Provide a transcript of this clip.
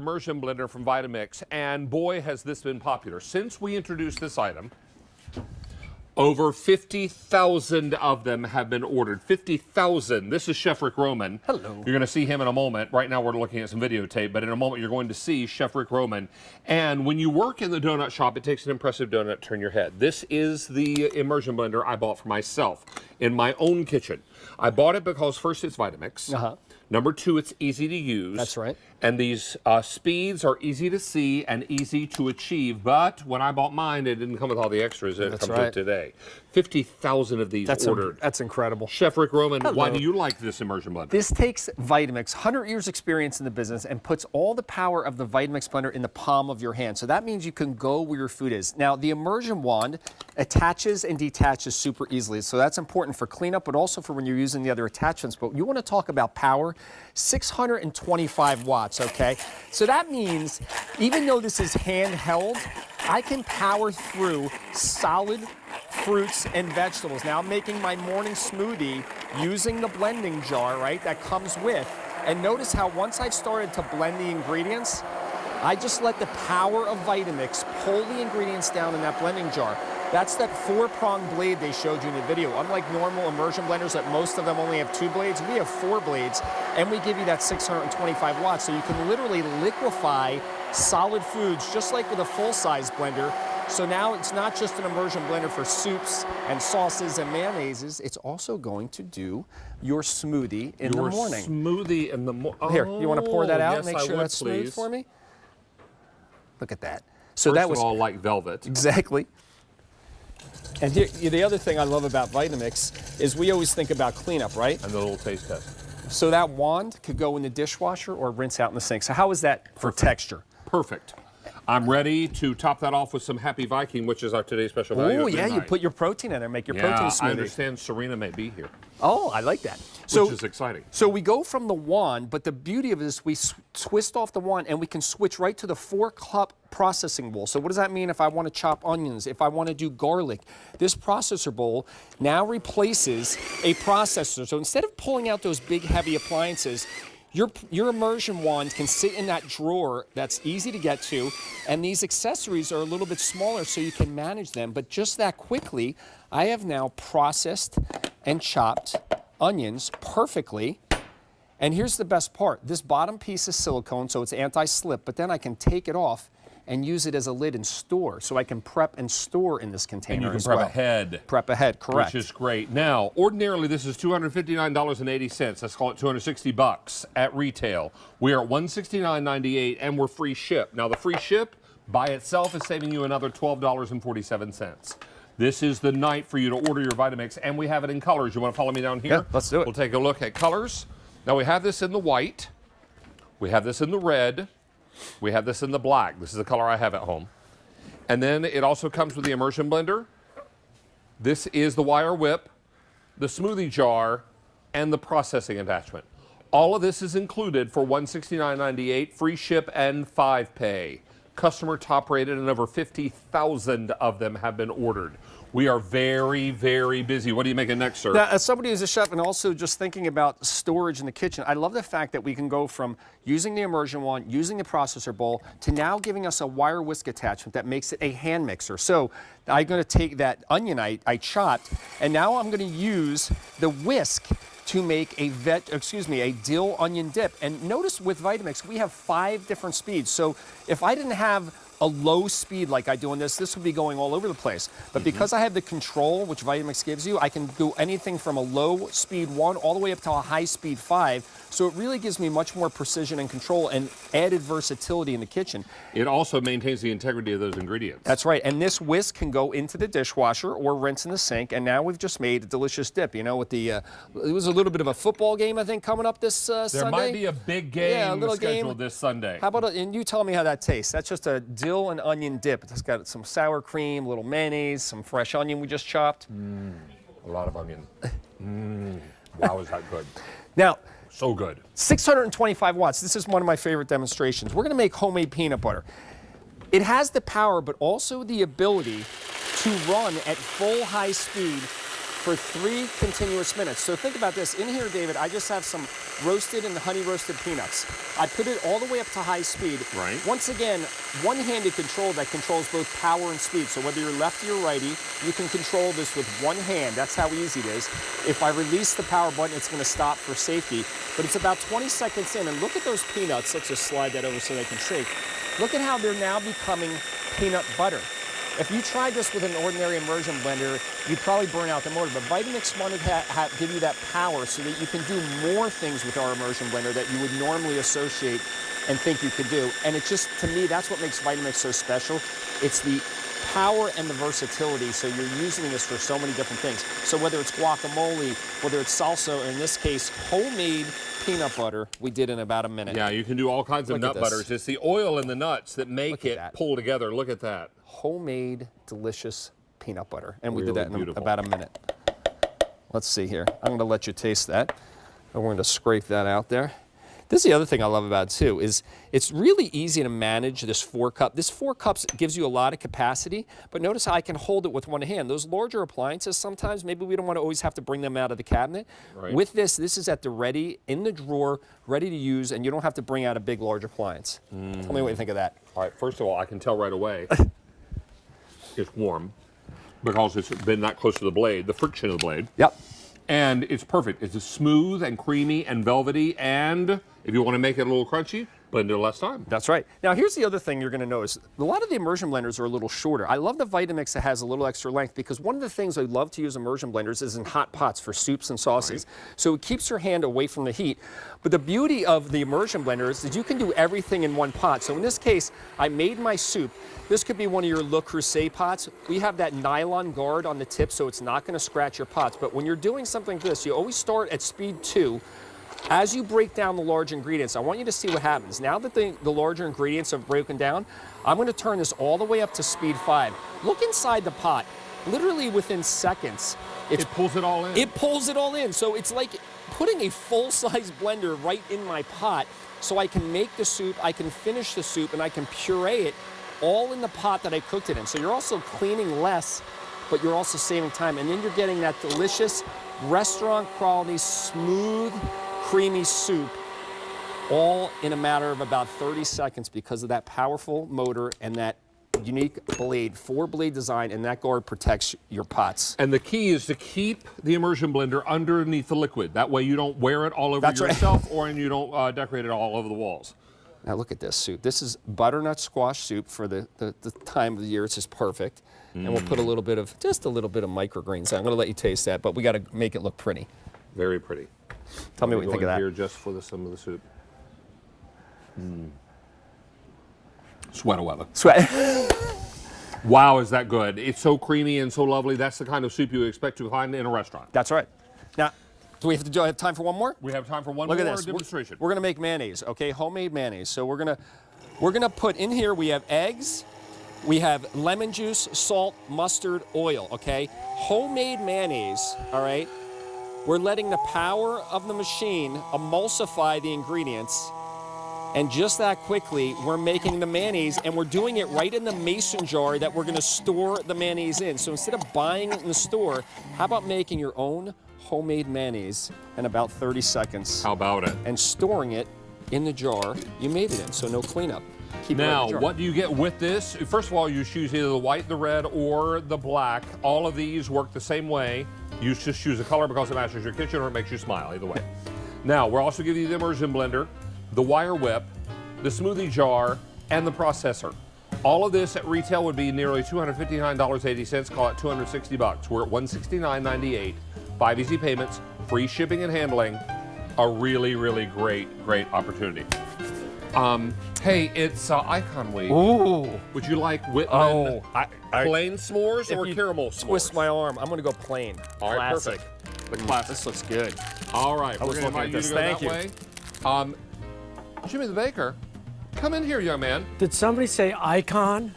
immersion blender from Vitamix, and boy, has this been popular. Since we introduced this item, over 50,000 of them have been ordered. 50,000. This is Chef Rick Roman. Hello. You're going to see him in a moment. Right now we're looking at some videotape, but in a moment you're going to see Chef Rick Roman. And when you work in the donut shop, it takes an impressive donut to turn your head. This is the immersion blender I bought for myself in my own kitchen. I bought it because first it's Vitamix. Number two, it's easy to use. That's right. And these speeds are easy to see and easy to achieve. But when I bought mine, it didn't come with all the extras that it comes with today. 50,000 of these ordered. That's incredible. Chef Rick Roman, why do you like this immersion blender? This takes Vitamix, 100 years experience in the business, and puts all the power of the Vitamix blender in the palm of your hand. So that means you can go where your food is. Now, the immersion wand attaches and detaches super easily. So that's important for cleanup, but also for when you're using the other attachments. But you want to talk about power, 625 watts, okay? So that means even though this is handheld, I can power through solid fruits and vegetables. Now I'm making my morning smoothie using the blending jar, right, that comes with. And notice how once I've started to blend the ingredients, I just let the power of Vitamix pull the ingredients down in that blending jar. That's that 4-pronged blade they showed you in the video. Unlike normal immersion blenders that most of them only have 2 blades, we have 4 blades, and we give you that 625 watts. So you can literally liquefy solid foods just like with a full-size blender. So now it's not just an immersion blender for soups and sauces and mayonnaises. It's also going to do your smoothie in the morning. Smoothie in the morning. Here, you want to pour that out yes, and make sure that's smooth please. for me? Look at that. So First that was of all, like velvet. Exactly. And here, the other thing I love about Vitamix is we always think about cleanup, right? And the little taste test. So that wand could go in the dishwasher or rinse out in the sink. So how is that for texture? Perfect. I'm ready to top that off with some Happy Viking, which is our today's special value. Oh, yeah, you put your protein in there, make your protein smoothie. I understand Serena may be here. Oh, I like that. Which is exciting. So we go from the wand, but the beauty of this, we twist off the wand and we can switch right to the 4-cup processing bowl. So what does that mean if I want to chop onions, if I want to do garlic? This processor bowl now replaces a processor. So instead of pulling out those big, heavy appliances, your immersion wand can sit in that drawer that's easy to get to, and these accessories are a little bit smaller so you can manage them. But just that quickly, I have now processed and chopped onions perfectly. And here's the best part. This bottom piece is silicone, so it's anti-slip, but then I can take it off and use it as a lid and store. So I can prep and store in this container. And you can prep ahead. Prep ahead, correct. Which is great. Now, ordinarily this is $259.80. Let's call it 260 bucks at retail. We are at $169.98 and we're free ship. Now the free ship by itself is saving you another $12.47. This is the night for you to order your Vitamix, and we have it in colors. You want to follow me down here? Yeah, let's do it. We'll take a look at colors. Now we have this in the white. We have this in the red. We have this in the black. This is the color I have at home. And then it also comes with the immersion blender. This is the wire whip, the smoothie jar, and the processing attachment. All of this is included for $169.98, free ship and 5-pay. Customer top rated, and over 50,000 of them have been ordered. We are very, very busy. What are you making next, sir? Now, as somebody who's a chef and also just thinking about storage in the kitchen, I love the fact that we can go from using the immersion wand, using the processor bowl, to now giving us a wire whisk attachment that makes it a hand mixer. So I'm going to take that onion I chopped, and now I'm going to use the whisk to make a dill onion dip. And notice with Vitamix, we have 5 different speeds. So if I didn't have a low speed like I do on this would be going all over the place. But because I have the control, which Vitamix gives you, I can do anything from a low speed 1 all the way up to a high speed 5. So it really gives me much more precision and control and added versatility in the kitchen. It also maintains the integrity of those ingredients. That's right. And this whisk can go into the dishwasher or rinse in the sink. And now we've just made a delicious dip. You know, with the, it was a little bit of a football game, I think, coming up this Sunday. There might be a big game scheduled this Sunday. How about, and you tell me how that tastes. That's just a dill and onion dip. It's got some sour cream, a little mayonnaise, some fresh onion we just chopped. A lot of onion. Wow, is that good. Now, so good. 625 watts. This is one of my favorite demonstrations. We're going to make homemade peanut butter. It has the power, but also the ability to run at full high speed for 3 continuous minutes. So think about this. In here, David, I just have some roasted and honey roasted peanuts. I put it all the way up to high speed. Right. Once again, one-handed control that controls both power and speed. So whether you're lefty or righty, you can control this with one hand. That's how easy it is. If I release the power button, it's going to stop for safety. But it's about 20 seconds in, and look at those peanuts. Let's just slide that over so they can see. Look at how they're now becoming peanut butter. If you tried this with an ordinary immersion blender, you'd probably burn out the motor. But Vitamix wanted to give you that power so that you can do more things with our immersion blender that you would normally associate and think you could do. And it just, to me, that's what makes Vitamix so special. It's the power and the versatility, so you're using this for so many different things. So whether it's guacamole, whether it's salsa, or in this case, homemade peanut butter, we did in about a minute. Yeah, you can do all kinds of nut butters. It's the oil and the nuts that make it pull together. Look at that. Homemade, delicious peanut butter. And we Really did that in beautiful. about a minute. Let's see here. I'm going to let you taste that. And we're going to scrape that out there. This is the other thing I love about it too, is it's really easy to manage this 4-cup. This 4 cups gives you a lot of capacity, but notice how I can hold it with one hand. Those larger appliances, sometimes maybe we don't want to always have to bring them out of the cabinet. Right. With this is at the ready, in the drawer, ready to use, and you don't have to bring out a big, large appliance. Tell me what you think of that. All right, first of all, I can tell right away it's warm because it's been that close to the blade, the friction of the blade. Yep. And it's perfect. It's smooth and creamy and velvety, and if you want to make it a little crunchy, blend it less time. That's right. Now here's the other thing you're going to notice. A lot of the immersion blenders are a little shorter. I love the Vitamix that has a little extra length because one of the things I love to use immersion blenders is in hot pots for soups and sauces. Right. So it keeps your hand away from the heat. But the beauty of the immersion blender is that you can do everything in one pot. So in this case, I made my soup. This could be one of your Le Creuset pots. We have that nylon guard on the tip so it's not going to scratch your pots. But when you're doing something like this, you always start at speed 2. As you break down the large ingredients, I want you to see what happens. Now that the larger ingredients have broken down, I'm going to turn this all the way up to speed 5. Look inside the pot. Literally within seconds, it pulls it all in. It pulls it all in. So it's like putting a full-size blender right in my pot so I can make the soup, I can finish the soup, and I can puree it all in the pot that I cooked it in. So you're also cleaning less, but you're also saving time. And then you're getting that delicious restaurant quality, smooth, creamy soup, all in a matter of about 30 seconds because of that powerful motor and that unique blade, 4-blade design, and that guard protects your pots. And the key is to keep the immersion blender underneath the liquid. That way you don't wear it all over That's yourself right. or you don't decorate it all over the walls. Now look at this soup. This is butternut squash soup for the time of the year. It's just perfect. And we'll put just a little bit of microgreens. I'm going to let you taste that, but we got to make it look pretty. Very pretty. Tell me what you think of that. Here just for some of the soup. Sweat. Sweat. Wow, is that good? It's so creamy and so lovely. That's the kind of soup you expect to find in a restaurant. That's right. Now, do we have time for one more? We have time for one Look more at this. demonstration. We're going to make mayonnaise, okay? Homemade mayonnaise. So we're going to put in here, we have eggs, we have lemon juice, salt, mustard, oil, okay? Homemade mayonnaise, all right? We're letting the power of the machine emulsify the ingredients, and just that quickly, we're making the mayonnaise, and we're doing it right in the mason jar that we're going to store the mayonnaise in. So instead of buying it in the store, how about making your own homemade mayonnaise in about 30 seconds? How about it? And storing it in the jar you made it in, so no cleanup. Keep it right in Now, the jar. what do you get with this? First of all, you choose either the white, the red, or the black. All of these work the same way. You just choose a color because it matches your kitchen or it makes you smile, either way. Now, we're also giving you the immersion blender, the wire whip, the smoothie jar, and the processor. All of this at retail would be nearly $259.80. Call it $260. We're at $169.98. 5 easy payments, free shipping and handling. A really, really great opportunity. Hey, it's Icon Week. Ooh. Would you like Whitman I plain s'mores or caramel s'mores? Twist my arm. I'm going to go plain. All right, Classic. perfect. The classic. This looks good. All right, we're going to invite you to go Thank that way. Jimmy the Baker, come in here, young man. Did somebody say icon?